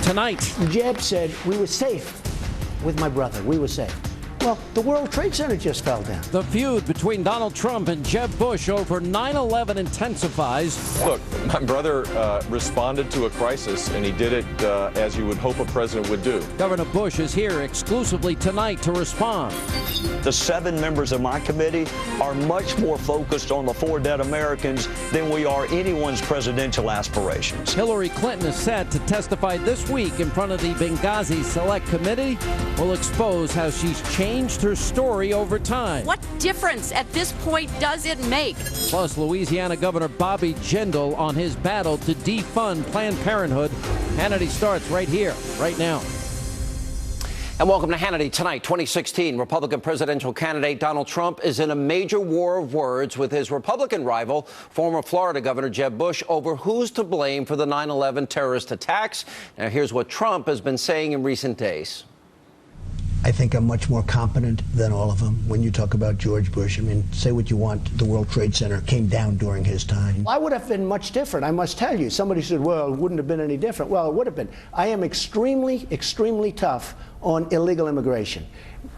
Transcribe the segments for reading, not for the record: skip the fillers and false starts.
tonight. Jeb said we were safe with my brother. We were safe. Well, the World Trade Center just fell down. The feud between Donald Trump and Jeb Bush over 9/11 intensifies. Look, my brother responded to a crisis, and he did it as you would hope a president would do. Governor Bush is here exclusively tonight to respond. The 7 members of my committee are much more focused on the 4 dead Americans than we are anyone's presidential aspirations. Hillary Clinton is set to testify this week in front of the Benghazi Select Committee. Will expose how she's changed her story over time. What difference at this point does it make? Plus, Louisiana Governor Bobby Jindal on his battle to defund Planned Parenthood. Hannity starts right here, right now. And welcome to Hannity Tonight. 2016 Republican presidential candidate Donald Trump is in a major war of words with his Republican rival, former Florida Governor Jeb Bush, over who's to blame for the 9/11 terrorist attacks. Now, here's what Trump has been saying in recent days. I think I'm much more competent than all of them. When you talk about George Bush, I mean, say what you want, the World Trade Center came down during his time. I would have been much different, I must tell you. Somebody said, well, it wouldn't have been any different. Well, it would have been. I am extremely, extremely tough on illegal immigration.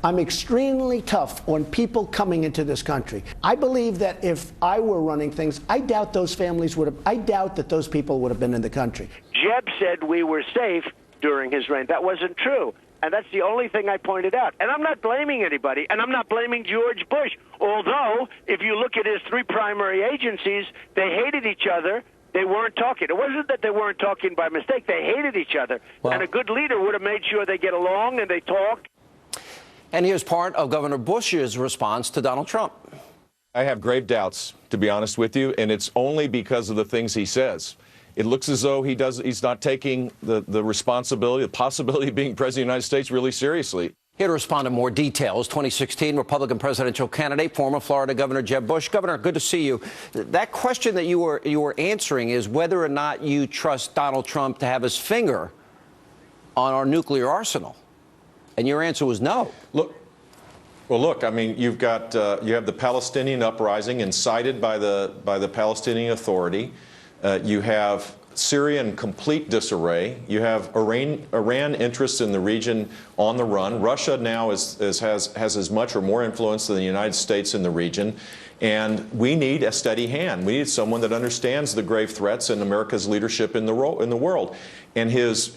I'm extremely tough on people coming into this country. I believe that if I were running things, I doubt those families would have, I doubt that those people would have been in the country. Jeb said we were safe during his reign. That wasn't true. And that's the only thing I pointed out. And I'm not blaming anybody, and I'm not blaming George Bush. Although, if you look at his 3 primary agencies, they hated each other. They weren't talking. It wasn't that they weren't talking by mistake. They hated each other. Well, and a good leader would have made sure they get along and they talk. And here's part of Governor Bush's response to Donald Trump. I have grave doubts, to be honest with you, and it's only because of the things he says. It looks as though he's not taking the responsibility, the possibility of being president of the United States really seriously. Here to respond to more details, 2016 Republican presidential candidate, former Florida Governor Jeb Bush. Governor, good to see you. That question that you were answering is whether or not you trust Donald Trump to have his finger on our nuclear arsenal. And your answer was no. Look, I mean, you have the Palestinian uprising incited by the Palestinian Authority. You have Syria in complete disarray. You have Iran interests in the region on the run. Russia now has as much or more influence than the United States in the region. And we need a steady hand. We need someone that understands the grave threats and America's leadership in the world. And his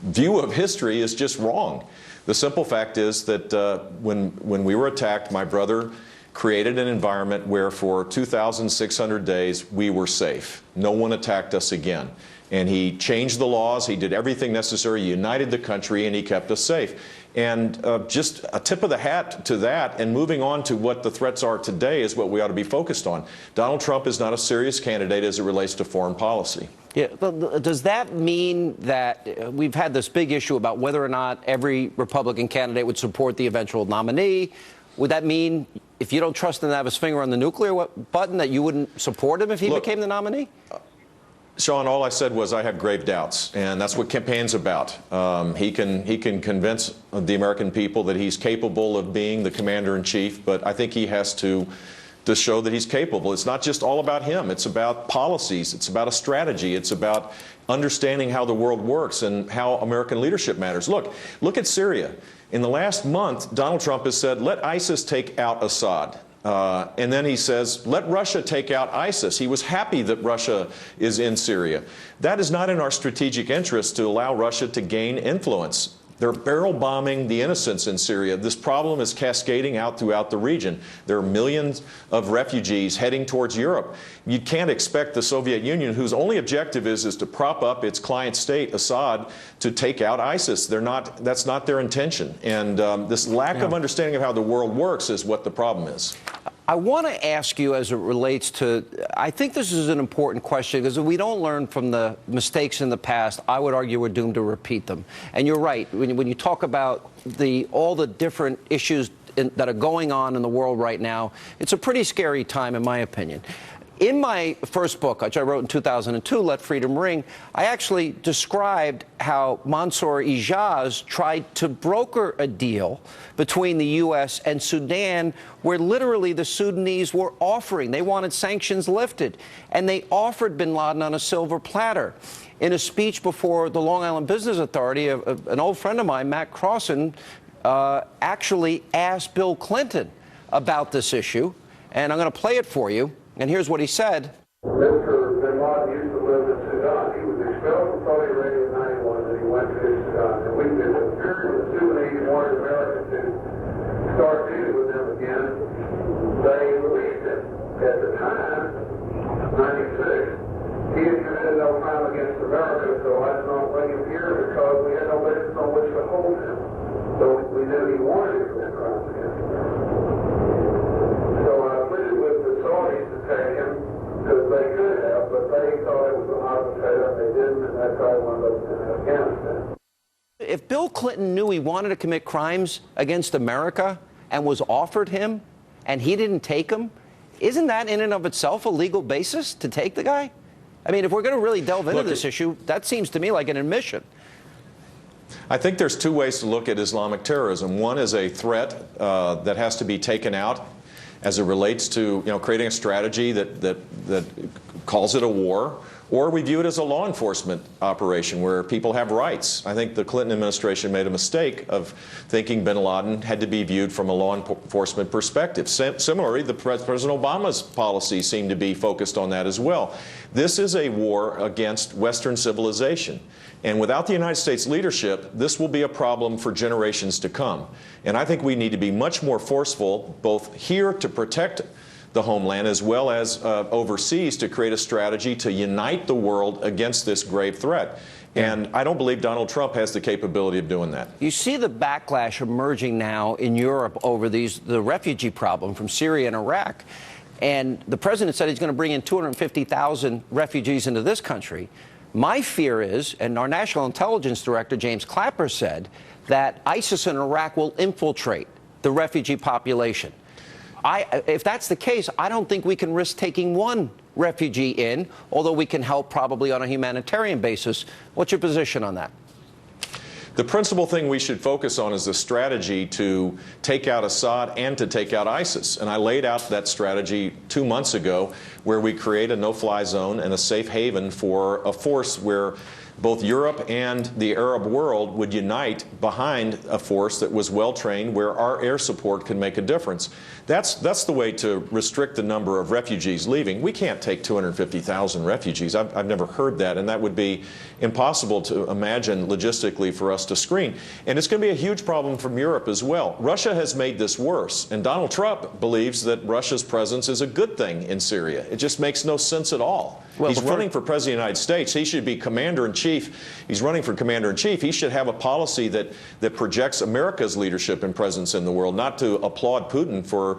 view of history is just wrong. The simple fact is that when we were attacked, my brother created an environment where for 2,600 days we were safe. No one attacked us again. And he changed the laws, he did everything necessary, he united the country, and he kept us safe. And just a tip of the hat to that, and moving on to what the threats are today is what we ought to be focused on. Donald Trump is not a serious candidate as it relates to foreign policy. Yeah, does that mean that we've had this big issue about whether or not every Republican candidate would support the eventual nominee? Would that mean if you don't trust him to have his finger on the nuclear button that you wouldn't support him if he became the nominee? Sean, all I said was I have grave doubts, and that's what campaign's about. He can convince the American people that he's capable of being the commander-in-chief, but I think he has to show that he's capable. It's not just all about him. It's about policies. It's about a strategy. It's about understanding how the world works and how American leadership matters. Look at Syria. In the last month, Donald Trump has said, let ISIS take out Assad. And then he says, let Russia take out ISIS. He was happy that Russia is in Syria. That is not in our strategic interest to allow Russia to gain influence. They're barrel bombing the innocents in Syria. This problem is cascading out throughout the region. There are millions of refugees heading towards Europe. You can't expect the Soviet Union, whose only objective is to prop up its client state, Assad, to take out ISIS. That's not their intention. And this lack of understanding of how the world works is what the problem is. I want to ask you as it relates to, I think this is an important question because if we don't learn from the mistakes in the past, I would argue we're doomed to repeat them. And you're right, when you talk about all the different issues that are going on in the world right now, it's a pretty scary time in my opinion. In my first book, which I wrote in 2002, Let Freedom Ring, I actually described how Mansour Ijaz tried to broker a deal between the U.S. and Sudan where literally the Sudanese were offering, they wanted sanctions lifted, and they offered bin Laden on a silver platter. in a speech before the Long Island Business Authority, an old friend of mine, Matt Crossan, actually asked Bill Clinton about this issue. And I'm going to play it for you. And here's what he said. Mr. bin Laden used to live in Sudan. He was expelled from Saudi Arabia in 91 and he went to Sudan. And we did a period with Sudanese and wanted America to start dealing with them again. They released him. At the time, 96, he had committed no crime against America, so I did not bring him here because we had no basis on which to hold him. So we knew he wanted to commit crimes against America. So I pleaded with the Saudis to take him, because they could have, but they thought it was an arbitrator, and they didn't, and that's why I wound up in Afghanistan. If Bill Clinton knew he wanted to commit crimes against America and was offered him, and he didn't take him, isn't that in and of itself a legal basis to take the guy? I mean, if we're going to really delve into this issue, that seems to me like an admission. I think there's two ways to look at Islamic terrorism. One is a threat that has to be taken out as it relates to creating a strategy that calls it a war, or we view it as a law enforcement operation where people have rights. I think the Clinton administration made a mistake of thinking bin Laden had to be viewed from a law enforcement perspective. Similarly, President Obama's policies seem to be focused on that as well. This is a war against Western civilization. And without the United States leadership, this will be a problem for generations to come. And I think we need to be much more forceful, both here to protect the homeland as well as overseas, to create a strategy to unite the world against this grave threat. And I don't believe Donald Trump has the capability of doing that. You see the backlash emerging now in Europe over the refugee problem from Syria and Iraq. And the president said he's going to bring in 250,000 refugees into this country. My fear is, and our National Intelligence Director, James Clapper, said that ISIS in Iraq will infiltrate the refugee population. If that's the case, I don't think we can risk taking one refugee in, although we can help probably on a humanitarian basis. What's your position on that? The principal thing we should focus on is the strategy to take out Assad and to take out ISIS. And I laid out that strategy 2 months ago, where we create a no-fly zone and a safe haven for a force where both Europe and the Arab world would unite behind a force that was well-trained, where our air support can make a difference. That's the way to restrict the number of refugees leaving. We can't take 250,000 refugees. I've never heard that, and that would be impossible to imagine logistically for us to screen. And it's going to be a huge problem from Europe as well. Russia has made this worse, and Donald Trump believes that Russia's presence is a good thing in Syria. It just makes no sense at all. Well, he's running for President of the United States. He should be Commander-in-Chief. He's running for Commander-in-Chief. He should have a policy that projects America's leadership and presence in the world, not to applaud Putin for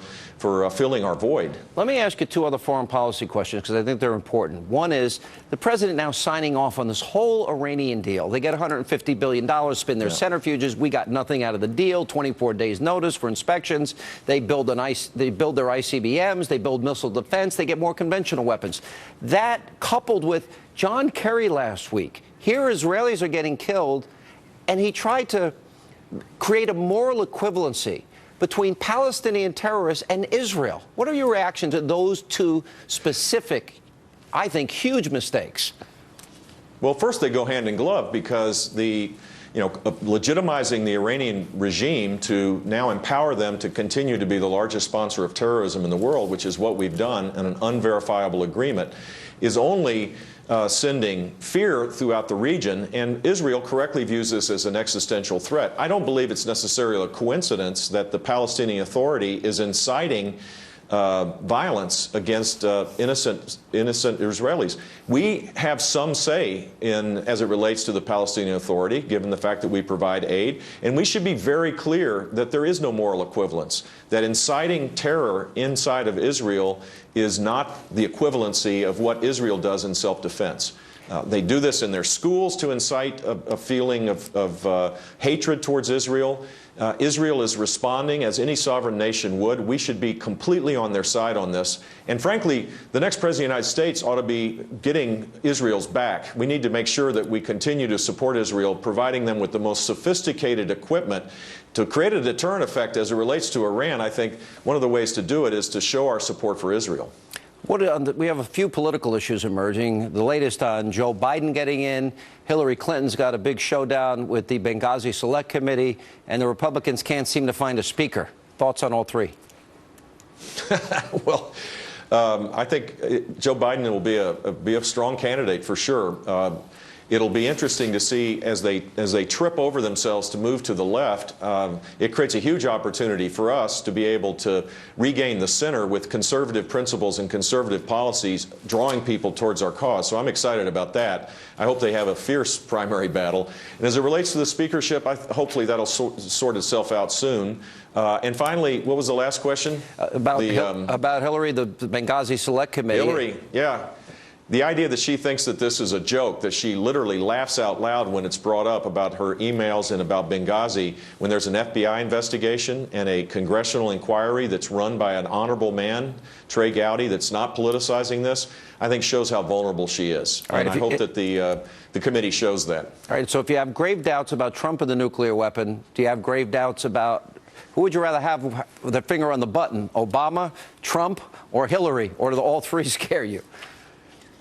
filling our void. Let me ask you two other foreign policy questions, because I think they're important. One is the president now signing off on this whole Iranian deal. They get $150 billion, spin their centrifuges. We got nothing out of the deal. 24 days notice for inspections. They build their ICBMs. They build missile defense. They get more conventional weapons. That, coupled with John Kerry last week, here Israelis are getting killed, and he tried to create a moral equivalency between Palestinian terrorists and Israel. What are your reactions to those two specific, I think, huge mistakes? Well, first, they go hand in glove, because legitimizing the Iranian regime to now empower them to continue to be the largest sponsor of terrorism in the world, which is what we've done in an unverifiable agreement, is only sending fear throughout the region, and Israel correctly views this as an existential threat. I don't believe it's necessarily a coincidence that the Palestinian Authority is inciting violence against innocent Israelis. We have some say as it relates to the Palestinian Authority, given the fact that we provide aid, and we should be very clear that there is no moral equivalence, that inciting terror inside of Israel is not the equivalency of what Israel does in self-defense. They do this in their schools to incite a feeling of hatred towards Israel. Israel is responding as any sovereign nation would. We should be completely on their side on this. And frankly, the next President of the United States ought to be getting Israel's back. We need to make sure that we continue to support Israel, providing them with the most sophisticated equipment to create a deterrent effect as it relates to Iran. I think one of the ways to do it is to show our support for Israel. We have a few political issues emerging. The latest on Joe Biden getting in. Hillary Clinton's got a big showdown with the Benghazi Select Committee, and the Republicans can't seem to find a speaker. Thoughts on all three? Well, I think Joe Biden will be a strong candidate for sure. It'll be interesting to see as they trip over themselves to move to the left. It creates a huge opportunity for us to be able to regain the center with conservative principles and conservative policies, drawing people towards our cause. So I'm excited about that. I hope they have a fierce primary battle. And as it relates to the speakership, hopefully that'll sort itself out soon. And finally, what was the last question? About Hillary, the Benghazi Select Committee. Hillary, yeah. The idea that she thinks that this is a joke, that she literally laughs out loud when it's brought up about her emails and about Benghazi, when there's an FBI investigation and a congressional inquiry that's run by an honorable man, Trey Gowdy, that's not politicizing this, I think shows how vulnerable she is. Right, and I hope that the committee shows that. All right, so if you have grave doubts about Trump and the nuclear weapon, do you have grave doubts about who would you rather have with their finger on the button, Obama, Trump, or Hillary, or do all three scare you?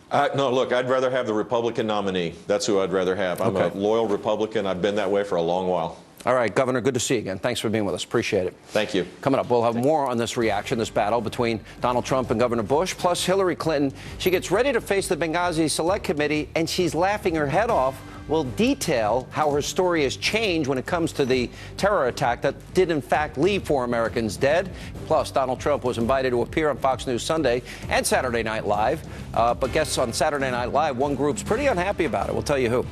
No, look, I'd rather have the Republican nominee. That's who I'd rather have. I'm a loyal Republican. I've been that way for a long while. All right, Governor, good to see you again. Thanks for being with us. Appreciate it. Thank you. Coming up, we'll have more on this reaction, this battle between Donald Trump and Governor Bush, plus Hillary Clinton. She gets ready to face the Benghazi Select Committee, and she's laughing her head off. We'll detail how her story has changed when it comes to the terror attack that did, in fact, leave 4 Americans dead. Plus, Donald Trump was invited to appear on Fox News Sunday and Saturday Night Live. But guests on Saturday Night Live, one group's pretty unhappy about it. We'll tell you who.